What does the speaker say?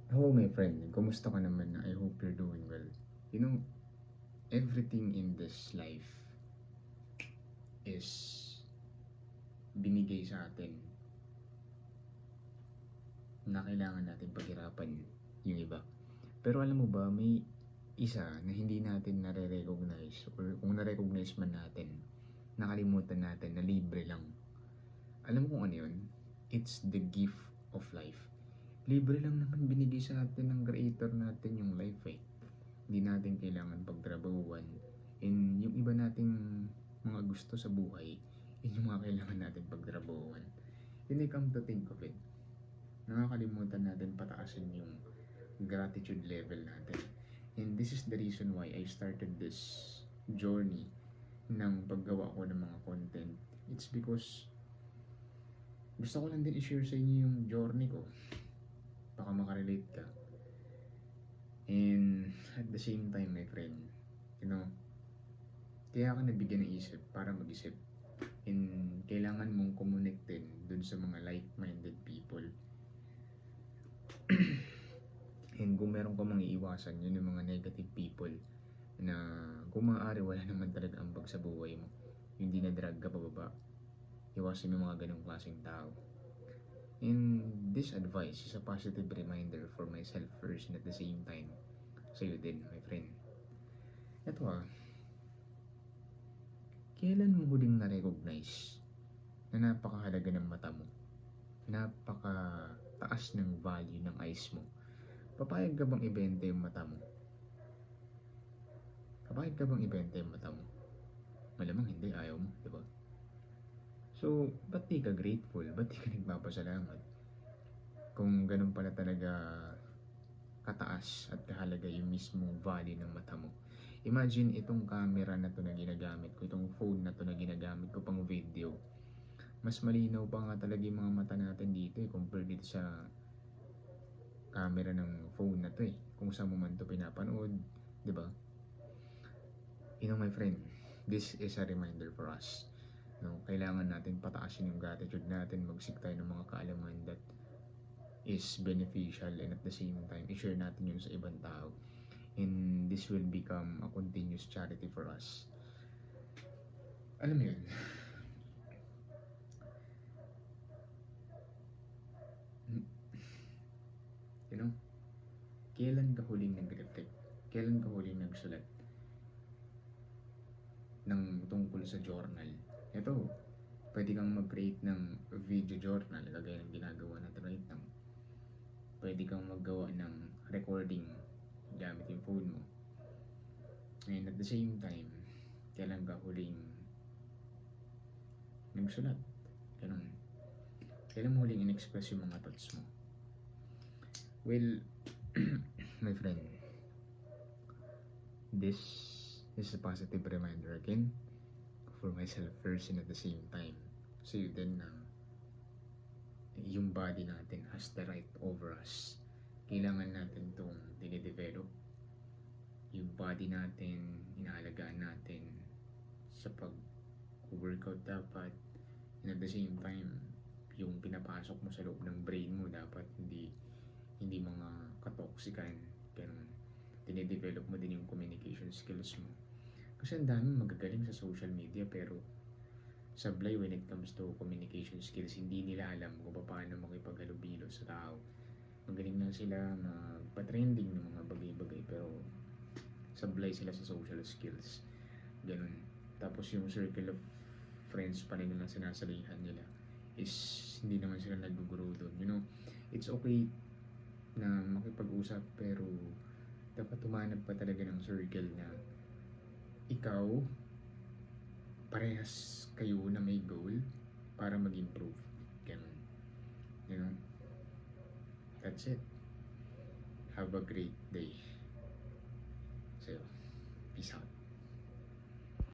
Hello my friend, kumusta ka naman? I hope you're doing well. You know, everything in this life is binigay sa atin na kailangan natin paghirapan yung iba. Pero alam mo ba, may isa na hindi natin nare-recognize or kung na-recognize man natin, nakalimutan natin na libre lang. Alam mo kung ano yun? It's the gift of life. Libre lang naman binigay sa atin ng creator natin yung life eh. Hindi natin kailangan pagtrabahuan. And yung iba nating mga gusto sa buhay, yun yung mga kailangan natin pagtrabahuan. When I come to think of it, nakakalimutan natin pataasin yung gratitude level natin. And this is the reason why I started this journey ng paggawa ko ng mga content. It's because gusto ko lang din i-share sa inyo yung journey ko. Baka makarelate ka. And at the same time, my friend, you know, kaya ka nabigyan ng isip para mag-isip. And kailangan mong connected dun sa mga like-minded people. And kung meron ka mang iiwasan, yun yung mga negative people na kung maaari wala naman talaga ambag sa buhay mo. Yung dinadrag ka pababa. Iwasan yung mga ganong klaseng tao. And this advice is a positive reminder for myself first and at the same time sa'yo din, my friend. Ito kailan mo huling na-recognize na napakahalaga ng mata mo? Napakataas ng value ng eyes mo. Papayag ka bang ibenta yung mata mo? Papayag ka bang ibenta yung mata mo? Malamang hindi, ayaw mo, di ba? So, ba't di ka grateful? Ba't di ka nagpapasalamat? Kung ganun pala talaga kataas at kahalaga yung mismong value ng mata mo. Imagine itong camera na to na ginagamit ko, itong phone na to na ginagamit ko pang video. Mas malinaw pa nga talaga yung mga mata natin dito compared dito sa camera ng phone na to kung saan mo man to pinapanood, di ba? You know my friend, this is a reminder for us. No, kailangan natin pataasin yung gratitude natin, mag-seek tayo ng mga kaalaman that is beneficial and at the same time, i-share natin yun sa ibang tao. And this will become a continuous charity for us. Alam mo yun, you know, kailan ka huling nag-reflect? Kailan ka huling nagsulat ng tungkol sa journal? Ito, pwede kang mag-create ng video journal kagaya ng ginagawa natin right now. Pwede kang maggawa ng recording gamit yung phone mo. And at the same time, kailan ka huling nagsulat? Ganun. Kailan mo huling in-express yung mga thoughts mo? Well, my friend, this is a positive reminder again for myself first and at the same time. So you din na yung body natin has the right over us. Kailangan natin itong dinidevelop. Yung body natin, inaalagaan natin sa pag-workout dapat. And at the same time, yung pinapasok mo sa loob ng brain mo dapat hindi mga katoksikan. Ganun. Dinidevelop mo din yung communication skills mo. Kasi ang dami magagaling sa social media pero sablay when it comes to communication skills, hindi nila alam kung paano makipaghalubilo sa tao. Magaling lang sila magpa-trending ng mga bagay-bagay pero sablay sila sa social skills. Ganun. Tapos yung circle of friends pa rin na sinasalihan nila is hindi naman sila nag-grow doon. You know, it's okay na makipag-usap pero dapat tumanap pa talaga ng circle na ikaw parehas kayo na may goal para mag-improve. Ganun. You know? That's it. Have a great day. So, peace out.